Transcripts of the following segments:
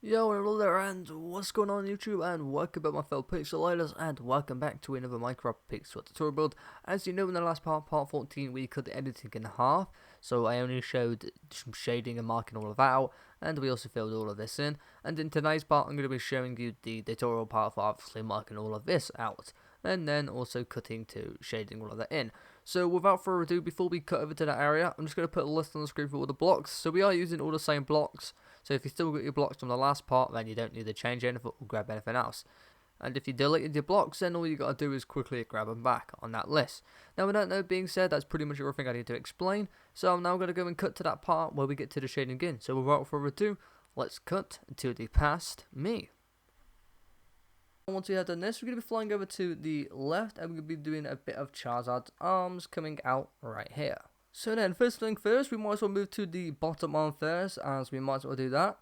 Yo, hello there, and what's going on YouTube, and welcome back my fellow pixelators, and welcome back to another Minecraft pixel tutorial build. As you know, in the last part 14, we cut the editing in half, so I only showed some shading and marking all of that out, and we also filled all of this in. And in today's part, I'm going to be showing you the tutorial part for obviously marking all of this out, and then also cutting to shading all of that in. So without further ado, before we cut over to that area, I'm just going to put a list on the screen for all the blocks. So we are using all the same blocks. So if you still got your blocks from the last part, then you don't need to change anything or grab anything else. And if you deleted your blocks, then all you got to do is quickly grab them back on that list. Now with that note being said, that's pretty much everything I need to explain. So I'm now going to go and cut to that part where we get to the shading again. So without further ado, let's cut to the past me. Once we have done this, we're going to be flying over to the left, and we're going to be doing a bit of Charizard's arms coming out right here. So then, first thing first, we might as well move to the bottom arm first, as we might as well do that.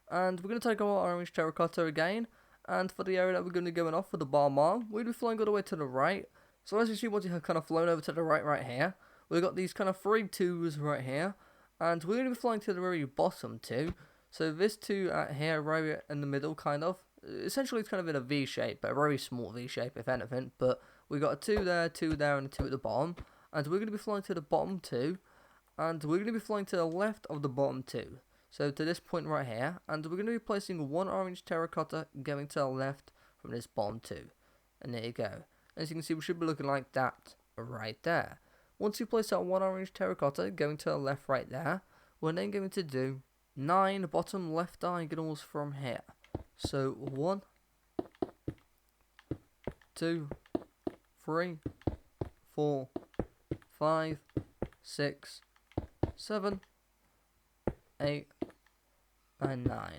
And we're going to take our orange terracotta again, and for the area that we're going to be going off for the bottom arm, we're going to be flying all the way to the right. So as you see, once you have kind of flown over to the right here, we've got these kind of 3 2s right here, and we're going to be flying to the very bottom 2. So this 2 here, right in the middle, kind of. Essentially, it's kind of in a V shape, but a very small V shape, if anything. But we got a 2 there, and a 2 at the bottom. And we're going to be flying to the bottom 2. And we're going to be flying to the left of the bottom 2. So to this point right here. And we're going to be placing 1 orange terracotta going to the left from this bottom 2. And there you go. As you can see, we should be looking like that right there. Once you place that 1 orange terracotta going to the left right there, we're then going to do 9 bottom left diagonals from here. So 1, 2, 3, 4, 5, 6, 7, 8, and 9.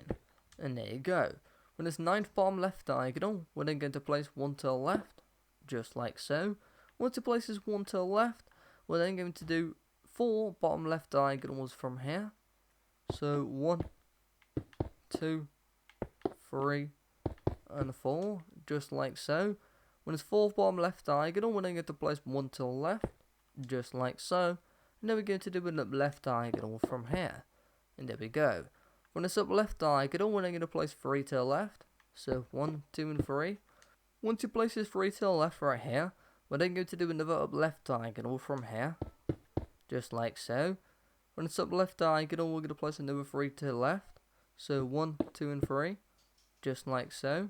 And there you go. When this 9th bottom left diagonal, we're then going to place 1 to the left, just like so. Once it places 1 to the left, we're then going to do 4 bottom left diagonals from here. So 1, 2, 3, and 4, just like so. When it's 4th bottom left diagonal, we're then going to place 1 to the left, just like so. And then we're going to do an up left diagonal from here. And there we go. When it's up left diagonal, we're then going to place 3 to the left. So 1, 2, and 3. Once you place this 3 to the left right here, we're then going to do another up left diagonal from here, just like so. When it's up left diagonal, we're going to place another 3 to the left. So 1, 2, and 3. Just like so.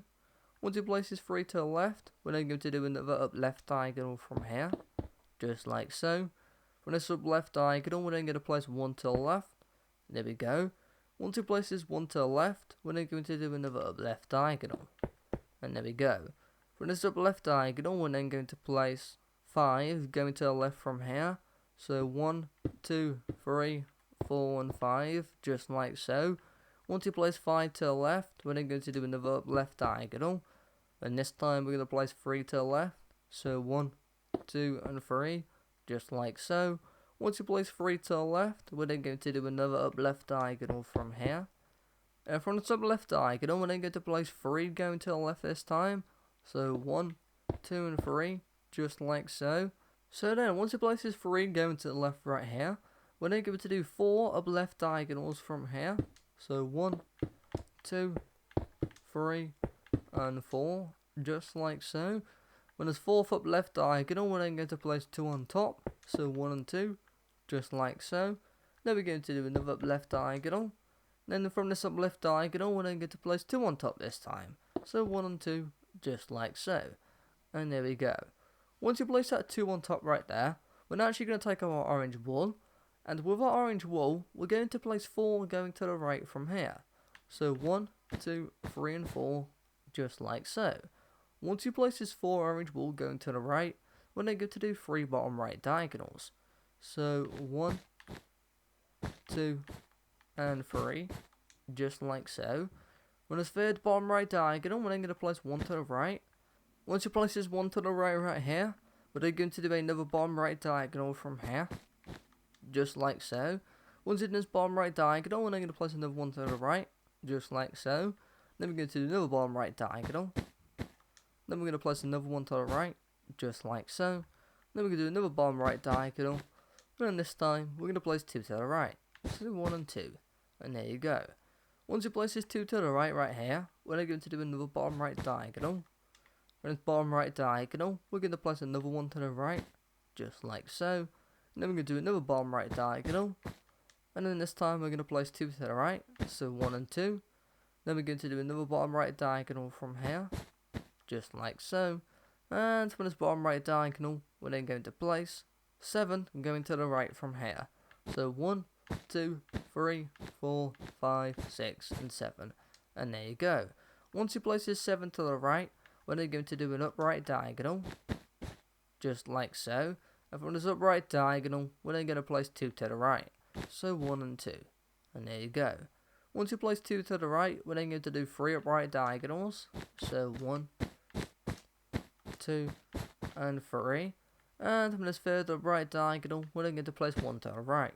Once you place this 3 to the left, we're then going to do another up left diagonal from here, just like so. From this up left diagonal, we're then going to place 1 to the left. There we go. Once you place this 1 to the left, we're then going to do another up left diagonal. And there we go. From this up left diagonal, we're then going to place 5 going to the left from here. So 1, 2, 3, 4, and 5, just like so. Once you place 5 to the left, we're then going to do another up left diagonal. And this time we're going to place 3 to the left. So 1, 2, and 3, just like so. Once you place 3 to the left, we're then going to do another up left diagonal from here. And from the top left diagonal, we're then going to place 3 going to the left this time. So 1, 2, and 3, just like so. So then, once you place this 3 going to the left right here, we're then going to do 4 up left diagonals from here. So 1, 2, 3, and 4, just like so. When there's 4th up left diagonal, we're then going to place 2 on top. So 1 and 2, just like so. Then we're going to do another up left diagonal. Then from this up left diagonal, we're then going to place 2 on top this time. So 1 and 2, just like so. And there we go. Once you place that 2 on top right there, we're now actually going to take our orange wool. And with our orange wool, we're going to place 4 going to the right from here. So 1, 2, 3, and 4, just like so. Once you place this 4 orange wool going to the right, we're then going to do 3 bottom right diagonals. So 1, 2, and 3, just like so. When it's 3rd bottom right diagonal, we're then going to place 1 to the right. Once you place this 1 to the right here, we're then going to do another bottom right diagonal from here, just like so. Once in this bottom right diagonal, we're then going to place another 1 to the right, just like so. Then we're going to do another bottom right diagonal. Then we're going to place another 1 to the right, just like so. Then we're going to do another bottom right diagonal. And then this time, we're going to place 2 to the right. So 1 and 2. And there you go. Once you place this 2 to the right here, we're then going to do another bottom right diagonal. When it's bottom right diagonal, we're going to place another one to the right, just like so. And then we're going to do another bottom right diagonal. And then this time we're going to place 2 to the right, so 1 and 2. Then we're going to do another bottom right diagonal from here, just like so. And when it's bottom right diagonal, we're then going to place 7 going to the right from here. So 1, 2, 3, 4, 5, 6, and 7. And there you go. Once you place this 7 to the right, we're then going to do an upright diagonal, just like so. And from this upright diagonal, we're then going to place 2 to the right. So 1 and 2. And there you go. Once you place 2 to the right, we're then going to do 3 upright diagonals. So 1, 2, and 3. And from this third upright diagonal, we're then going to place 1 to the right.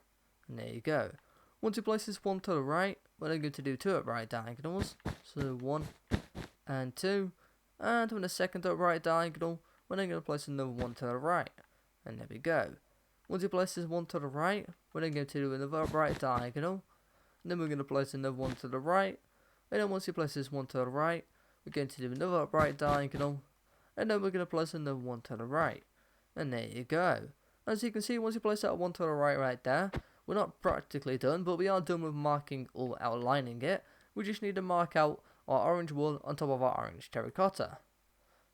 And there you go. Once you place this 1 to the right, we're then going to do 2 upright diagonals. So 1 and 2. And from the second upright diagonal, we're then going to place another 1 to the right. And there we go. Once you place this 1 to the right, we're then going to do another upright diagonal. And then we're going to place another 1 to the right. And then once you place this 1 to the right, we're going to do another upright diagonal. And then we're going to place another 1 to the right. And there you go. As you can see, once you place that 1 to the right there, we're not practically done, but we are done with marking or outlining it. We just need to mark out our orange wool on top of our orange terracotta.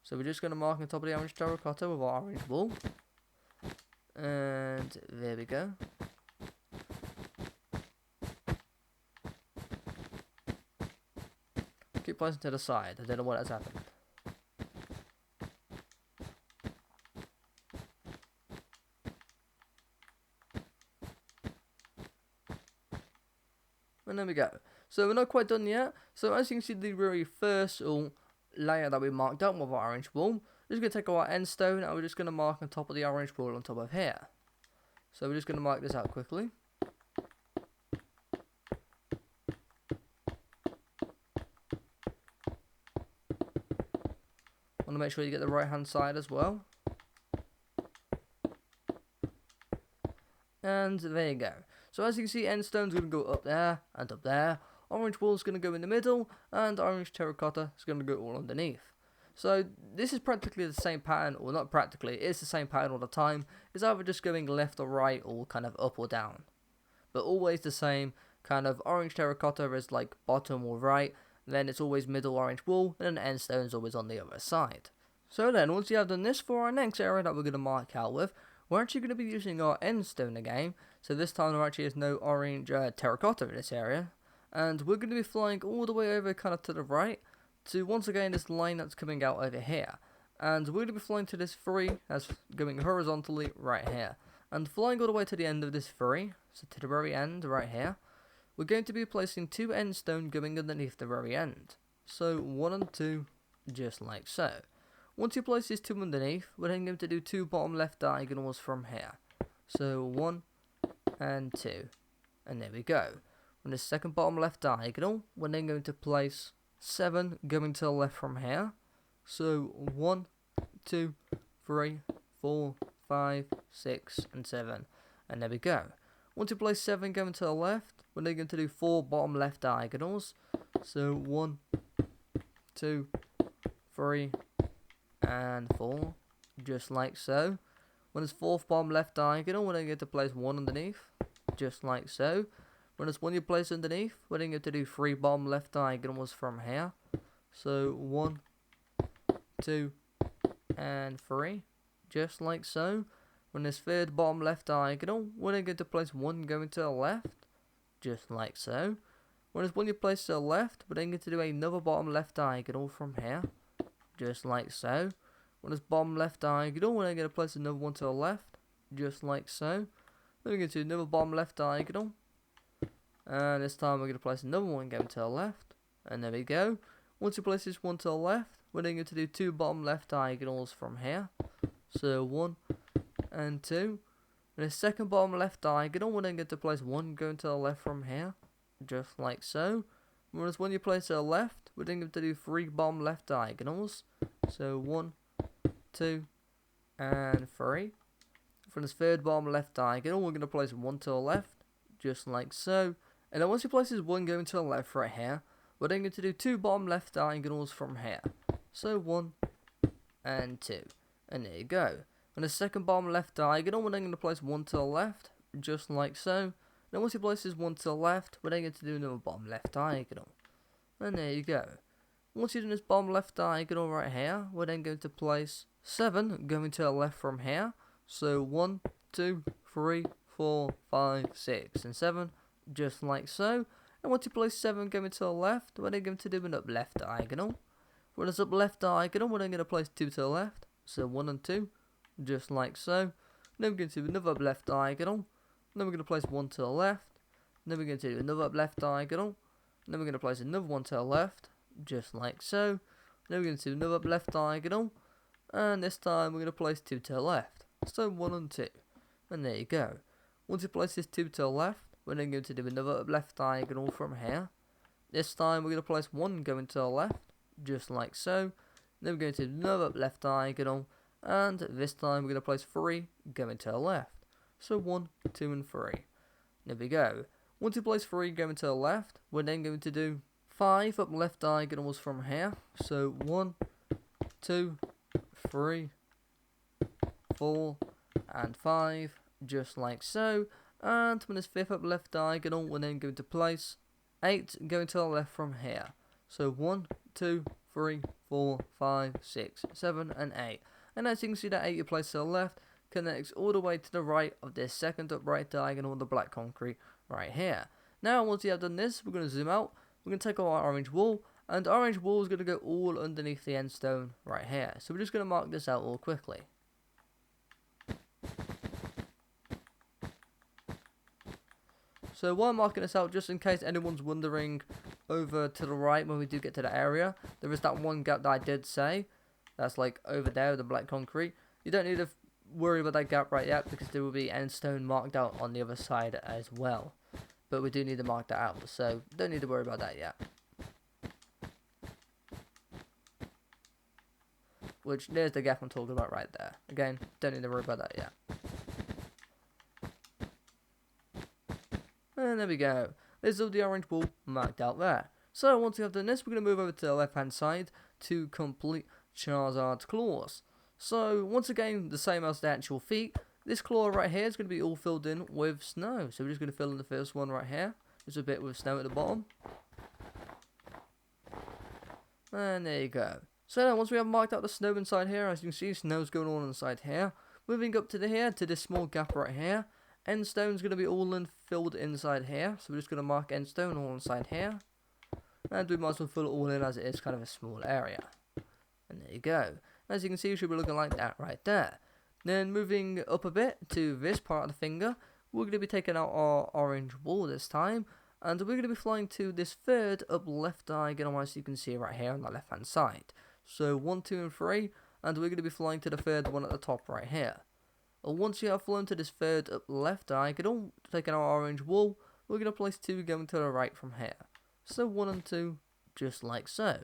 So we're just going to mark on top of the orange terracotta with our orange wool. And there we go. Keep placing to the side. I don't know what has happened. And there we go. So we're not quite done yet. So as you can see, the very first layer that we marked out with our orange wool, we're just going to take our end stone and we're just going to mark on top of the orange wool on top of here. So we're just going to mark this out quickly. Want to make sure you get the right hand side as well. And there you go. So as you can see, end stone's going to go up there and up there. Orange wool's going to go in the middle, and orange terracotta is going to go all underneath. So this is practically the same pattern, or not practically, it's the same pattern all the time. It's either just going left or right, or kind of up or down. But always the same, kind of orange terracotta is like bottom or right, then it's always middle orange wool, and then the end stone's always on the other side. So then, once you have done this, for our next area that we're going to mark out with, we're actually going to be using our end stone again. So this time there actually is no orange terracotta in this area. And we're going to be flying all the way over kind of to the right to once again this line that's coming out over here. And we're going to be flying to this 3 that's going horizontally right here. And flying all the way to the end of this 3, so to the very end right here, we're going to be placing 2 end stone going underneath the very end. So 1 and 2, just like so. Once you place these 2 underneath, we're then going to do 2 bottom left diagonals from here. So 1 and 2. And there we go. On the second bottom left diagonal, we're then going to place 7 going to the left from here. So 1, 2, 3, 4, 5, 6, and 7. And there we go. Once you place 7 going to the left, we're then going to do 4 bottom left diagonals. So 1, 2, 3, and 4, just like so. When it's 4th bottom left diagonal, we're then going to place 1 underneath, just like so. When it's 1 you place underneath, we're then going to do 3 bottom left diagonals from here. So 1, 2, and 3, just like so. When it's 3rd bottom left diagonal, we're then going to place 1 going to the left, just like so. When it's 1 you place to the left, we're then going to do another bottom left diagonal from here, just like so. When it's bottom left diagonal, we're then going to place another 1 to the left, just like so. Then we're going to do another bottom left diagonal. And this time we're going to place another 1 going to the left. And there we go. Once you place this 1 to the left, we're then going to do 2 bottom left diagonals from here. So 1 and 2. And the second bottom left diagonal, we're then going to place 1 going to the left from here, just like so. Whereas when you place to the left, we're then going to do 3 bottom left diagonals. So 1, 2, and 3. From this 3rd bottom left diagonal, we're going to place 1 to the left, just like so. And then once he places one going to the left right here, we're then going to do two bottom left diagonals from here. So 1 and 2. And there you go. And the second bottom left diagonal, we're then going to place one to the left, just like so. Then once he places one to the left, we're then going to do another bottom left diagonal. And there you go. Once you've done this bottom left diagonal right here, we're then going to place 7 going to the left from here. So 1, 2, 3, 4, 5, 6, and 7, just like so. And once you place 7 going to the left, we're then going to do an up left diagonal. For this up left diagonal, we're then going to place 2 to the left. So 1 and 2, just like so. Then we're going to do another up left diagonal. Then we're going to place 1 to the left. Then we're going to do another up left diagonal. Then we're going to place another one to the left, just like so. Then we're going to do another up left diagonal. And this time we're going to place 2 to the left. So 1 and 2. And there you go. Once you place this 2 to the left, we're then going to do another up left diagonal from here. This time we're going to place 1 going to the left, just like so. Then we're going to do another up left diagonal. And this time we're going to place 3 going to the left. So 1, 2, and 3. There we go. Once you place 3 going to the left, we're then going to do 5 up left diagonals from here. So 1, 2, 3, 4, and 5, just like so. And from this 5th up left diagonal, we're then going to place 8 going to the left from here. So 1, 2, 3, 4, 5, 6, 7, and 8. And as you can see, that 8 you place to the left connects all the way to the right of this second up right diagonal of the black concrete right here. Now once you have done this, we're going to zoom out. We're going to take our orange wool, and orange wool is going to go all underneath the end stone right here. So we're just going to mark this out all quickly. So while I'm marking this out, just in case anyone's wondering, over to the right when we do get to the area, there is that one gap that I did say. That's like over there with the black concrete. You don't need to worry about that gap right yet, because there will be end stone marked out on the other side as well. But we do need to mark that out, so don't need to worry about that yet. Which, there's the gap I'm talking about right there. Again, don't need to worry about that yet. And there we go. There's all the orange wool marked out there. So once we have done this, we're going to move over to the left hand side to complete Charizard's claws. So once again, the same as the actual feet, this claw right here is going to be all filled in with snow. So we're just going to fill in the first one right here. There's a bit with snow at the bottom. And there you go. So now once we have marked out the snow inside here, as you can see, snow's going on inside here. Moving up to here, to this small gap right here. End stone's going to be all filled inside here. So we're just going to mark end stone all inside here. And we might as well fill it all in, as it is kind of a small area. And there you go. As you can see, it should be looking like that right there. Then moving up a bit to this part of the finger, we're going to be taking out our orange wool this time. And we're going to be flying to this third up left diagonal, as you can see right here on the left hand side. So 1, 2, and 3. And we're going to be flying to the third one at the top right here. And once you have flown to this third up left diagonal, taking our orange wool, we're going to place 2 going to the right from here. So 1 and 2, just like so.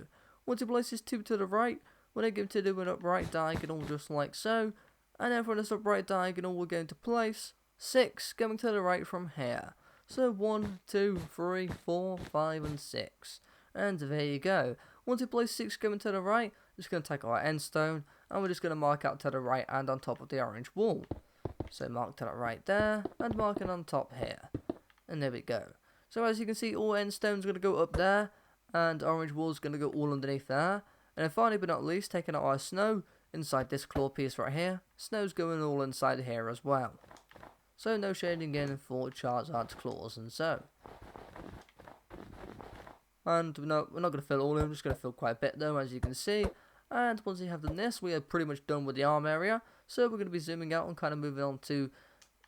Once you place this 2 to the right, we're then going to do an upright diagonal just like so. And then from this upright diagonal, we're going to place 6 going to the right from here. So 1, 2, 3, 4, 5, and 6. And there you go. Once you place 6 going to the right, we're just going to take our end stone, and we're just going to mark out to the right and on top of the orange wool. So mark to the right there, and mark it on top here. And there we go. So as you can see, all end stone's going to go up there, and orange wool's going to go all underneath there. And then finally but not least, taking out our snow inside this claw piece right here. Snow's going all inside here as well. So no shading in for Charizard's claws and so. And we're not going to fill all in, we're just going to fill quite a bit though, as you can see. And once you have done this, we are pretty much done with the arm area. So we're going to be zooming out and kind of moving on to,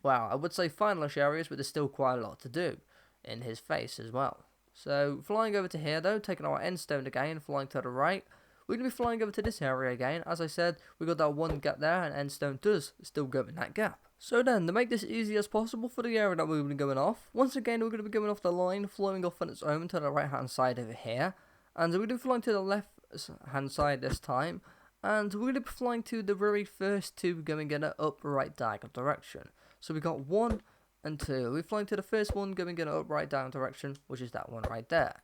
well, I would say finalish areas, but there's still quite a lot to do in his face as well. So flying over to here though, taking our end stone again, flying to the right. We're going to be flying over to this area again. As I said, we got that one gap there, and end stone does still go in that gap. So then, to make this easy as possible for the area that we're going to be going off, once again we're going to be going off the line, flowing off on its own to the right hand side over here. And we're going to be flying to the left hand side this time. And we're going to be flying to the very first 2 going in an upright diagonal direction. So we got 1 and 2. We're flying to the first one, going in an up, right, down direction, which is that one right there.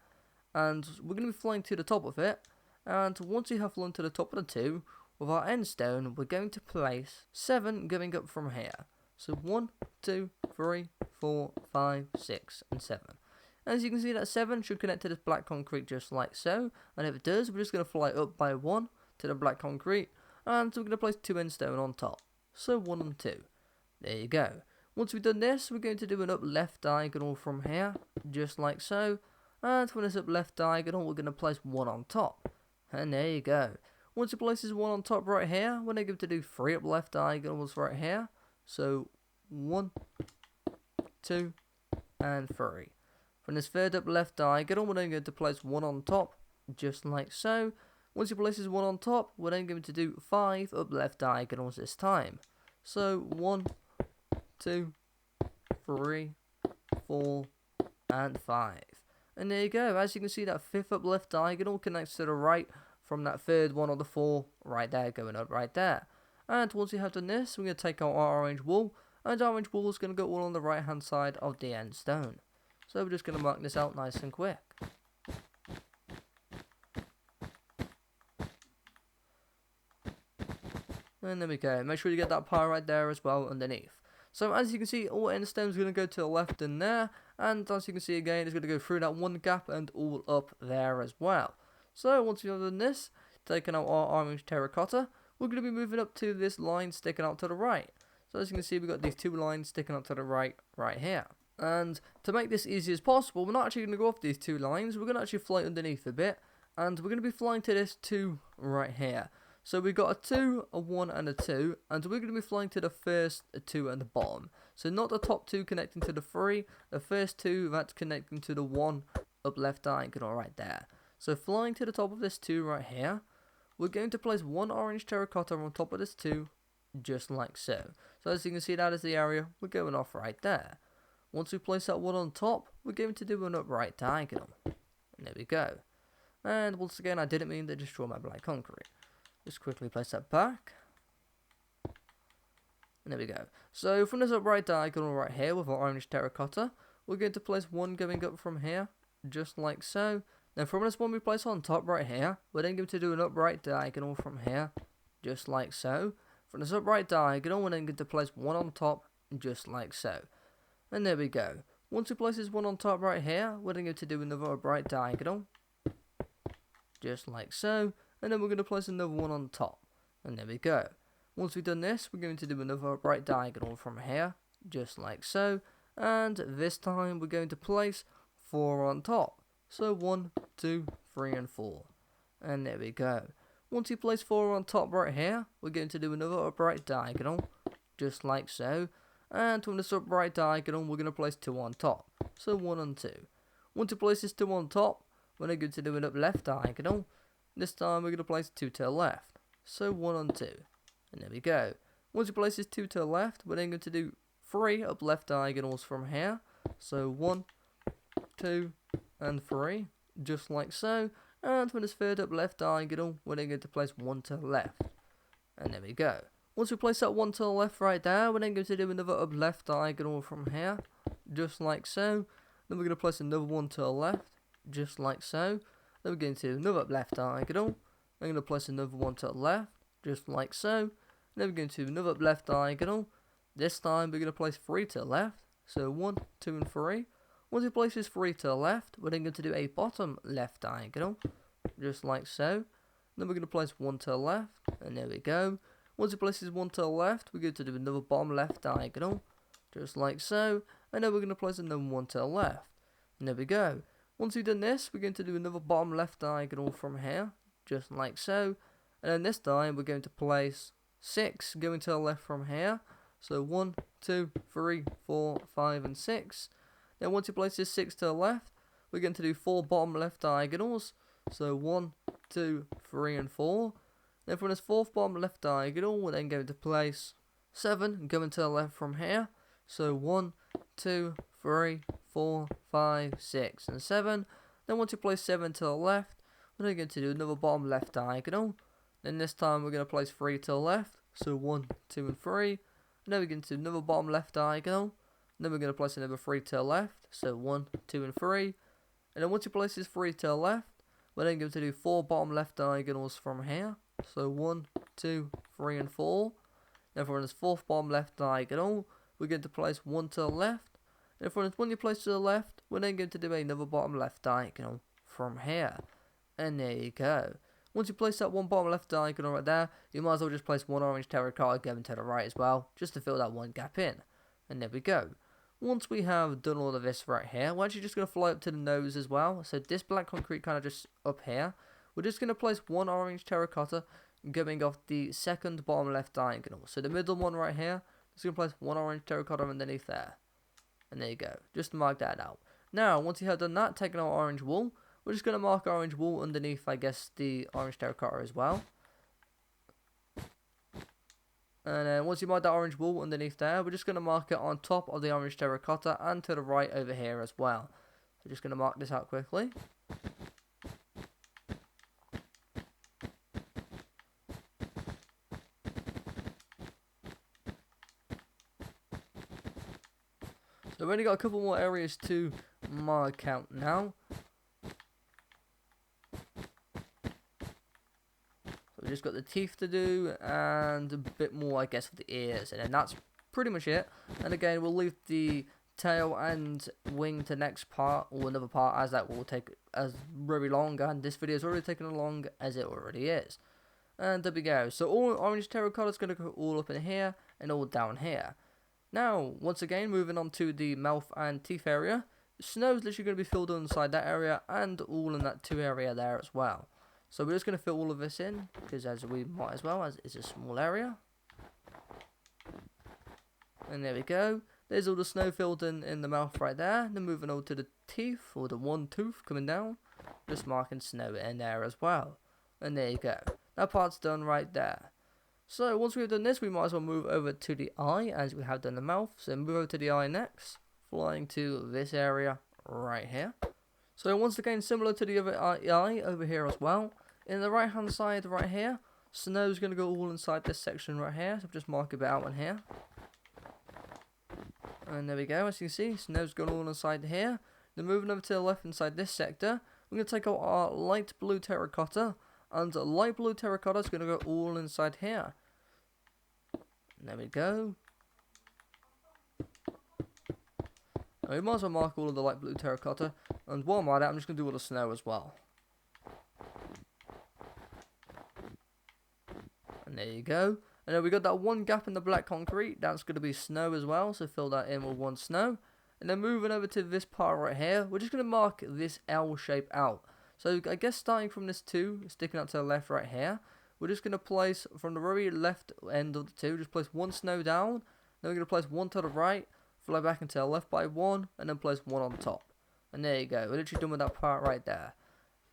And we're going to be flying to the top of it. And once we have flown to the top of the 2, with our end stone, we're going to place 7 going up from here. So 1, 2, 3, 4, 5, 6, and 7. As you can see, that 7 should connect to this black concrete just like so. And if it does, we're just going to fly up by 1 to the black concrete. And we're going to place 2 end stone on top. So 1 and 2. There you go. Once we've done this, we're going to do an up left diagonal from here, just like so. And from this up left diagonal, we're going to place 1 on top. And there you go. Once it places 1 on top right here, we're going to do 3 up left diagonals right here. So 1, 2, and 3. From this third up left diagonal, we're then going to place 1 on top, just like so. Once it places 1 on top, we're then going to do 5 up left diagonals this time. So 1, 2, 3, 4, and 5. And there you go. As you can see, that 5th up left diagonal connects to the right from that third one of the 4 right there, going up right there. And once we have done this, we're going to take out our orange wool, and our orange wool is going to go all on the right hand side of the end stone. So we're just going to mark this out nice and quick. And there we go. Make sure you get that pile right there as well underneath. So as you can see, all end stones are going to go to the left in there. And as you can see again, it's going to go through that one gap and all up there as well. So once we've done this, taking out our orange terracotta, we're going to be moving up to this line sticking out to the right. So as you can see, we've got these 2 lines sticking out to the right here. And to make this easy as possible, we're not actually going to go off these 2 lines. We're going to actually fly underneath a bit. And we're going to be flying to this 2 right here. So we've got a 2, a 1, and a 2. And we're going to be flying to the first 2 at the bottom. So not the top 2 connecting to the 3. The first 2, that's connecting to the 1 up left diagonal right there. So flying to the top of this 2 right here, we're going to place 1 orange terracotta on top of this 2, just like so. So as you can see, that is the area we're going off right there. Once we place that 1 on top, we're going to do an upright diagonal. And there we go. And once again, I didn't mean to destroy my black concrete. Just quickly place that back. And there we go. So from this upright diagonal right here with our orange terracotta, we're going to place 1 going up from here, just like so. Then from this one we place on top right here, we're then going to do an upright diagonal from here, just like so. From this upright diagonal, we're then going to place 1 on top, just like so. And there we go. Once we place this 1 on top right here, we're then going to do another upright diagonal, just like so. And then we're going to place another 1 on top. And there we go. Once we've done this, we're going to do another upright diagonal from here, just like so. And this time we're going to place 4 on top. So 1, 2, 3, and 4. And there we go. Once you place 4 on top right here, we're going to do another upright diagonal, just like so. And from this upright diagonal, we're going to place 2 on top. So 1 and 2. Once you place this 2 on top, we're then going to do an up left diagonal. This time we're going to place 2 to the left. So 1 and 2. And there we go. Once you place this 2 to the left, we're then going to do 3 up left diagonals from here. So 1, 2, and 3, just like so. And from this third up left diagonal, we're then going to place 1 to the left. And there we go. Once we place that 1 to the left right there, we're then going to do another up left diagonal from here, just like so. Then we're going to place another 1 to the left, just like so. Then we're going to do another up left diagonal. I'm going to place another 1 to the left, just like so. Then we're going to do another up left diagonal. This time we're going to place 3 to the left. So 1, 2, and 3. Once we place this 3 to the left, we're then going to do a bottom left diagonal, just like so. Then we're going to place 1 to the left, and there we go. Once we place this 1 to the left, we're going to do another bottom left diagonal, just like so. And then we're going to place another 1 to the left, and there we go. Once we've done this, we're going to do another bottom left diagonal from here, just like so. And then this time, we're going to place 6 going to the left from here. So 1, 2, 3, 4, 5, and 6. Then once you place this 6 to the left, we're going to do 4 bottom left diagonals. So 1, 2, 3, and 4. Then from this 4th bottom left diagonal, we're then going to place 7 going to the left from here. So 1, 2, 3, 4, 5, 6, and 7. Then once you place 7 to the left, we're then going to do another bottom left diagonal. Then this time we're going to place 3 to the left. So 1, 2, and 3. And then we're going to do another bottom left diagonal. Then we're going to place another 3 to the left. So 1, 2, and 3. And then once you place this 3 to the left, we're then going to do 4 bottom left diagonals from here. So 1, 2, 3, and 4. Then for this 4th bottom left diagonal, we're going to place 1 to the left. And for this 1 you place to the left, we're then going to do another bottom left diagonal from here. And there you go. Once you place that 1 bottom left diagonal right there, you might as well just place 1 orange terracotta going to the right as well, just to fill that 1 gap in. And there we go. Once we have done all of this right here, we're actually just going to fly up to the nose as well. So this black concrete kind of just up here. We're just going to place 1 orange terracotta going off the 2nd bottom left diagonal. So the middle one right here, just going to place 1 orange terracotta underneath there. And there you go. Just to mark that out. Now, once you have done that, taking our orange wool, we're just going to mark orange wool underneath, I guess, the orange terracotta as well. And then once you mark that orange wool underneath there, we're just going to mark it on top of the orange terracotta and to the right over here as well. So just going to mark this out quickly. So we've only got a couple more areas to mark out now. We've just got the teeth to do and a bit more, I guess, for the ears, and then that's pretty much it. And again, we'll leave the tail and wing to next part or another part, as that will take as very long, and this video is already taking as long as it already is. And there we go. So all orange terracotta is going to go all up in here and all down here. Now, once again, moving on to the mouth and teeth area. Snow is literally going to be filled inside that area and all in that 2 area there as well. So we're just going to fill all of this in, because as we might as well, as it's a small area. And there we go. There's all the snow filled in the mouth right there. Then moving over to the teeth, or the 1 tooth coming down. Just marking snow in there as well. And there you go. That part's done right there. So once we've done this, we might as well move over to the eye, as we have done the mouth. So move over to the eye next, flying to this area right here. So once again, similar to the other eye over here as well. In the right hand side right here, snow's going to go all inside this section right here. So just mark a bit out in here. And there we go, as you can see, snow's gone all inside here. Then moving over to the left inside this sector, we're going to take out our light blue terracotta. And light blue terracotta is going to go all inside here. And there we go. Now we might as well mark all of the light blue terracotta. And while I'm at it, I'm just going to do all the snow as well. And there you go. And then we got that 1 gap in the black concrete. That's going to be snow as well. So fill that in with 1 snow. And then moving over to this part right here, we're just going to mark this L shape out. So I guess starting from this 2, sticking out to the left right here, we're just going to place from the very left end of the 2, just place 1 snow down. Then we're going to place 1 to the right, fly back into the left by 1, and then place 1 on top. And there you go. We're literally done with that part right there.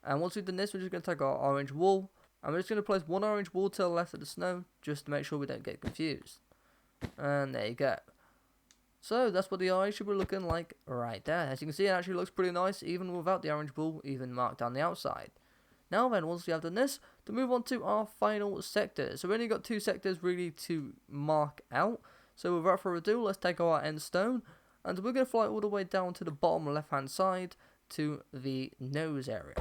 And once we've done this, we're just going to take our orange wool. And we're just going to place 1 orange wool to the left of the snow, just to make sure we don't get confused. And there you go. So that's what the eye should be looking like right there. As you can see, it actually looks pretty nice, even without the orange wool even marked on the outside. Now then, once we have done this, to move on to our final sector. So we only got 2 sectors really to mark out. So without further ado, let's take our end stone. And we're going to fly all the way down to the bottom left hand side to the nose area.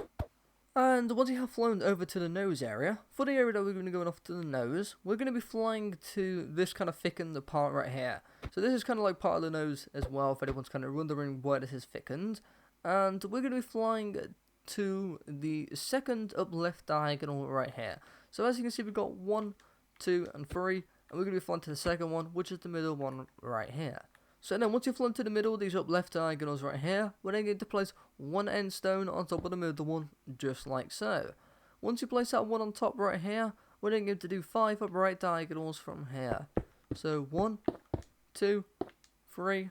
And once you have flown over to the nose area, for the area that we're going to go off to the nose, we're going to be flying to this kind of thickened part right here. So this is kind of like part of the nose as well, if anyone's kind of wondering why this is thickened. And we're going to be flying to the 2nd up left diagonal right here. So as you can see, we've got 1, 2, and 3, and we're going to be flying to the 2nd one, which is the middle one right here. So then once you've flown to the middle, these up left diagonals right here, we're then going to place 1 end stone on top of the middle one, just like so. Once you place that 1 on top right here, we're then going to do 5 up right diagonals from here. So 1, 2, 3,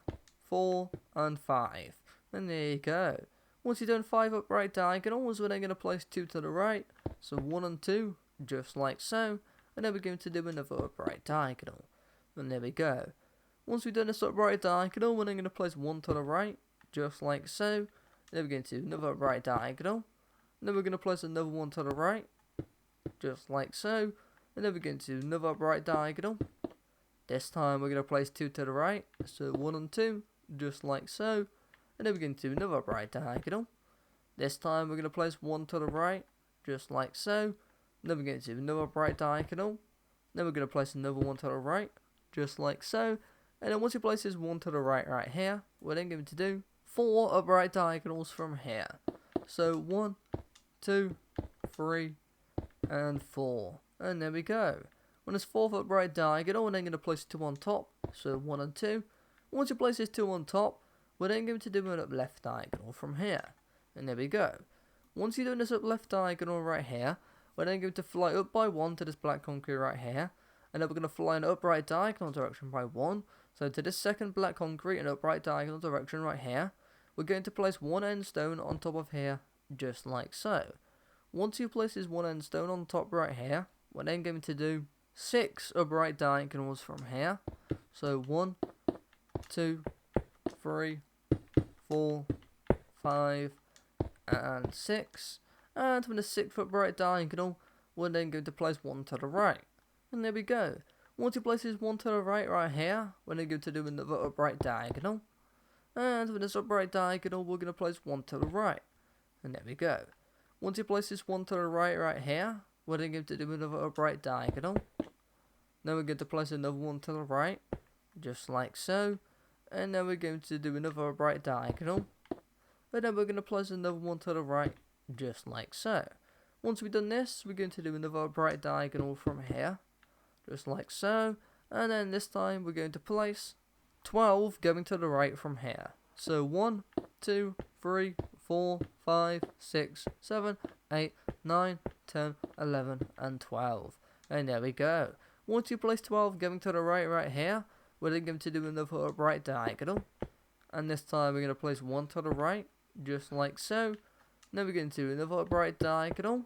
4, and 5. And there you go. Once you've done 5 up right diagonals, we're then going to place 2 to the right. So 1 and 2, just like so. And then we're going to do another up right diagonal. And there we go. Once we've done this up right diagonal, we're then going to place 1 to the right, just like so. Then we're going to do another right diagonal. And then we're going to place another 1 to the right, just like so. And then we're going to do another right diagonal. This time we're going to place 2 to the right, so 1 and 2, just like so. And then we're going to do another right diagonal. This time we're going to place one to the right, just like so. And then we're going to do another right diagonal. Then we're going to place another one to the right, just like so. And then once you place this one to the right here, we're then going to do 4 upright diagonals from here. So 1, 2, 3, and 4. And there we go. On this 4th upright diagonal, we're then going to place 2 on top. So 1 and 2. Once you place this 2 on top, we're then going to do an up left diagonal from here. And there we go. Once you're doing this up left diagonal right here, we're then going to fly up by 1 to this black concrete right here. And then we're going to fly in an upright diagonal direction by 1. So to this second black concrete and upright diagonal direction right here, we're going to place 1 end stone on top of here, just like so. Once you place this 1 end stone on top right here, we're then going to do 6 upright diagonals from here. So 1, 2, 3, 4, 5, and 6. And from the 6th upright diagonal, we're then going to place 1 to the right. And there we go. Once you place this 1 to the right here, we're then going to do another upright diagonal. And from this upright diagonal, we're going to place 1 to the right. And there we go. Once you place this 1 to the right here, we're then going to do another upright diagonal. Then we're going to place another 1 to the right, just like so. And then we're going to do another upright diagonal. And then we're going to place another 1 to the right, just like so. Once we've done this, we're going to do another upright diagonal from here, just like so. And then this time we're going to place 12 going to the right from here. So 1, 2, 3, 4, 5, 6, 7, 8, 9, 10, 11, and 12. And there we go. Once you place 12 going to the right here, we're then going to do another upright diagonal. And this time we're going to place 1 to the right, just like so. Then we're going to do another upright diagonal.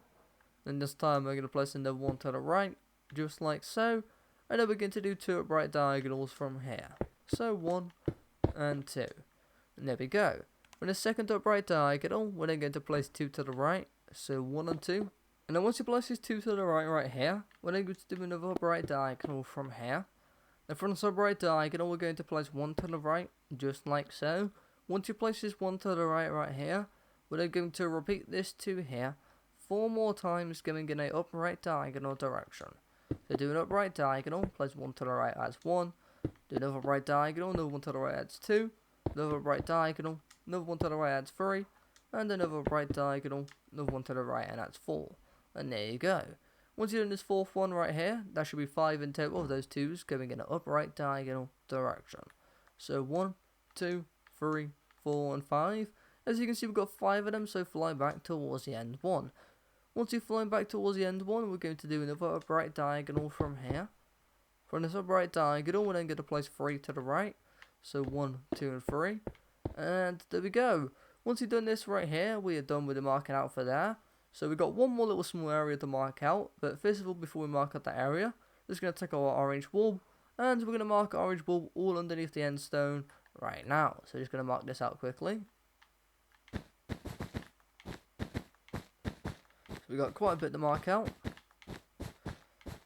And this time we're going to place another 1 to the right, just like so. And then we're going to do 2 upright diagonals from here. So 1 and 2. And there we go. On the second upright diagonal, we're then going to place 2 to the right. So 1 and 2. And then once you place these 2 to the right here, we're then going to do another upright diagonal from here. And from this upright diagonal, we're going to place 1 to the right, just like so. Once you place this 1 to the right here, we're then going to repeat this 2 here 4 more times, going in an upright diagonal direction. So do an upright diagonal, place 1 to the right adds 1. Do another upright diagonal, another 1 to the right adds 2. Another upright diagonal, another 1 to the right adds 3. And another upright diagonal, another 1 to the right and adds 4. And there you go. Once you're in this 4th one right here, that should be 5 in total of those 2's going in an upright diagonal direction. So 1, 2, 3, 4, and 5. As you can see, we've got 5 of them, so fly back towards the end one. Once you've flown back towards the end one, we're going to do another upright diagonal from here. From this upright diagonal, we're then going to place 3 to the right. So 1, 2, and 3. And there we go. Once you've done this right here, we are done with the marking out for there. So we've got one more little small area to mark out. But first of all, before we mark out that area, we're just going to take our orange wool. And we're going to mark our orange wool all underneath the end stone right now. So just going to mark this out quickly. We got quite a bit to mark out.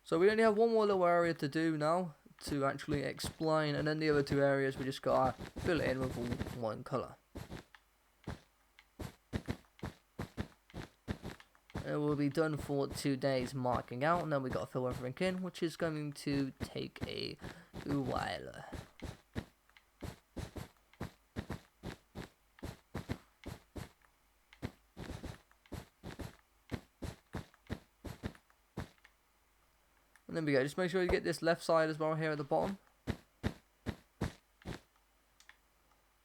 So we only have one more little area to do now to actually explain, and then the other 2 areas we just gotta fill it in with all one colour. And we'll be done for 2 days marking out, and then we gotta fill everything in, which is going to take a while. And there we go, just make sure you get this left side as well here at the bottom.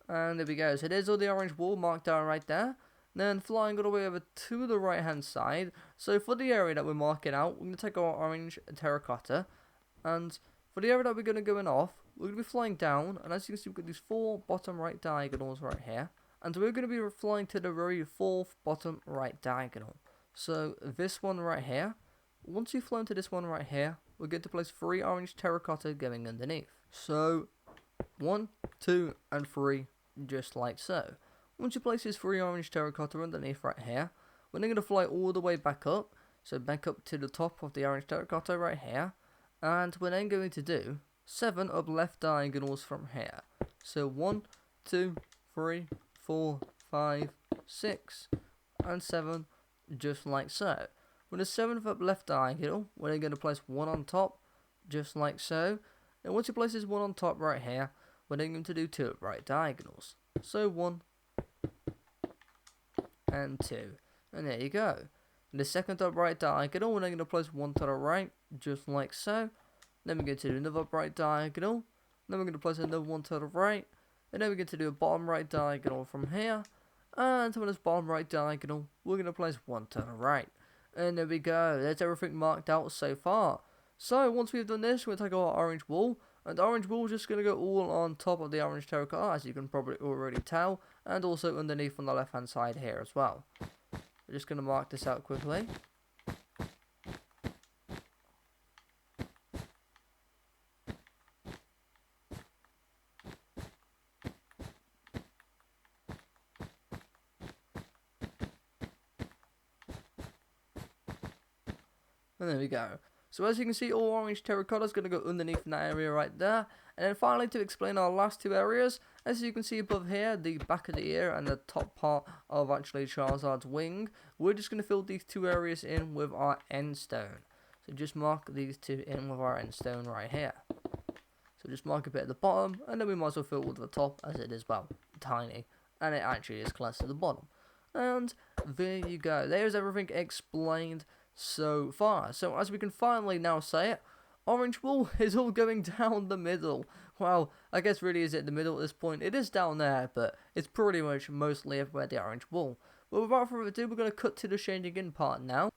And there we go, so there's all the orange wool marked down right there. Then flying all the way over to the right hand side. So for the area that we're marking out, we're going to take our orange terracotta. And for the area that we're going to go in off, we're going to be flying down. And as you can see, we've got these 4 bottom right diagonals right here. And we're going to be flying to the very 4th bottom right diagonal. So this one right here. Once you've flown to this one right here, we're going to place 3 orange terracotta going underneath. So 1, 2, and 3, just like so. Once you place this 3 orange terracotta underneath right here, we're then going to fly all the way back up. So back up to the top of the orange terracotta right here. And we're then going to do 7 up left diagonals from here. So 1, 2, 3, 4, 5, 6, and 7, just like so. With the 7th up left diagonal, we're then going to place 1 on top, just like so. And once you place this 1 on top right here, we're then going to do 2 right diagonals. So 1 and 2. And there you go. In the second upright diagonal, we're then going to place 1 to the right, just like so. Then we're going to do another upright diagonal. Then we're going to place another 1 to the right. And then we're going to do a bottom right diagonal from here. And on this bottom right diagonal, we're going to place 1 to the right. And there we go. There's everything marked out so far. So once we've done this, we're going to take our orange wool. And the orange wool is just going to go all on top of the orange terracotta, as you can probably already tell. And also underneath on the left hand side here as well. We're just going to mark this out quickly. And there we go. So as you can see, all orange terracotta is going to go underneath in that area right there. And then finally, to explain our last 2 areas, as you can see above here, the back of the ear and the top part of actually Charizard's wing, we're just going to fill these 2 areas in with our end stone. So just mark these 2 in with our end stone right here. So just mark a bit at the bottom, and then we might as well fill with the top, as it is, well, tiny. And it actually is close to the bottom. And there you go. There's everything explained so far. So as we can finally now say it, orange wool is all going down the middle. Well, I guess really is it the middle at this point? It is down there, but it's pretty much mostly everywhere the orange wool. But without further ado, we're going to cut to the shading in part now.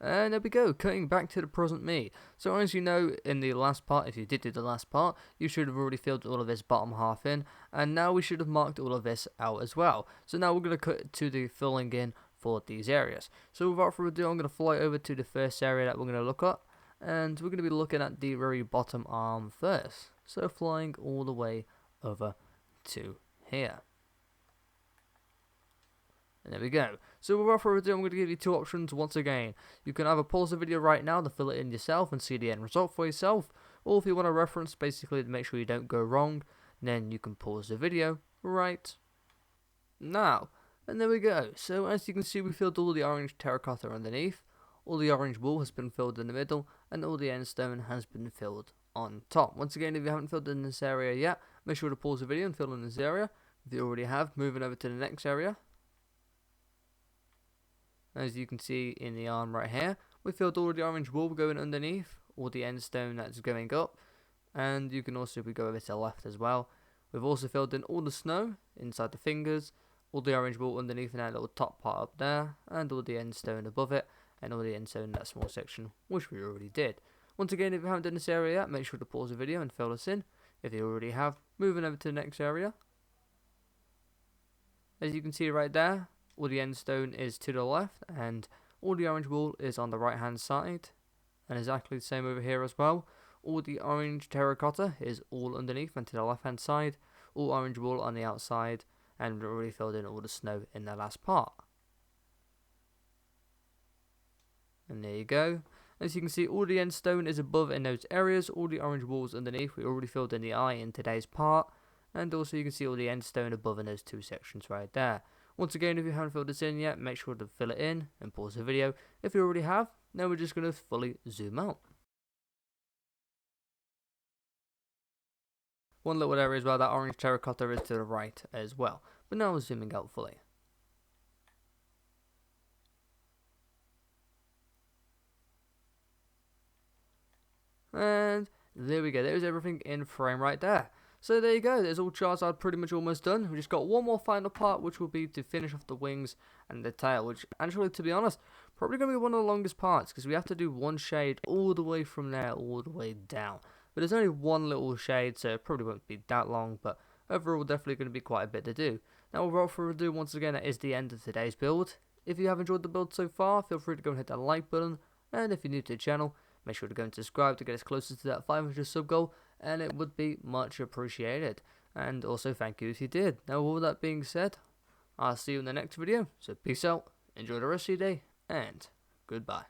And there we go, cutting back to the present me. So as you know, in the last part, if you did do the last part, you should have already filled all of this bottom half in. And now we should have marked all of this out as well. So now we're going to cut to the filling in for these areas. So without further ado, I'm going to fly over to the first area that we're going to look at, and we're going to be looking at the very bottom arm first. So flying all the way over to here. And there we go. So without further ado, I'm going to give you 2 options once again. You can either pause the video right now to fill it in yourself and see the end result for yourself, or if you want a reference basically to make sure you don't go wrong, then you can pause the video right now. And there we go. So as you can see, we filled all the orange terracotta underneath, all the orange wool has been filled in the middle, and all the end stone has been filled on top. Once again, if you haven't filled in this area yet, make sure to pause the video and fill in this area. If you already have, moving over to the next area. As you can see in the arm right here, we filled all the orange wool going underneath, all the end stone that's going up, and you can also, if we go over to the left as well, we've also filled in all the snow inside the fingers, all the orange wool underneath in that little top part up there, and all the end stone above it, and all the end stone in that small section, which we already did. Once again, if you haven't done this area yet, make sure to pause the video and fill this in. If you already have, moving over to the next area. As you can see right there, all the end stone is to the left, and all the orange wool is on the right hand side, and exactly the same over here as well. All the orange terracotta is all underneath and to the left hand side, all orange wool on the outside, and we've already filled in all the snow in the last part. And there you go. As you can see, all the end stone is above in those areas, all the orange wool's underneath. We already filled in the eye in today's part, and also you can see all the end stone above in those 2 sections right there. Once again, if you haven't filled this in yet, make sure to fill it in and pause the video. If you already have, then we're just going to fully zoom out. One little area as well, that orange terracotta is to the right as well. But now we're zooming out fully. And there we go, there's everything in frame right there. So there you go, there's all Charizard pretty much almost done. We just got one more final part, which will be to finish off the wings and the tail, which actually, to be honest, probably going to be one of the longest parts, because we have to do one shade all the way from there all the way down. But there's only one little shade, so it probably won't be that long, but overall definitely going to be quite a bit to do. Now without further ado, once again, that is the end of today's build. If you have enjoyed the build so far, feel free to go and hit that like button, and if you're new to the channel, make sure to go and subscribe to get us closer to that 500 sub goal, and it would be much appreciated. And also thank you if you did. Now all that being said, I'll see you in the next video, so peace out, enjoy the rest of your day, and goodbye.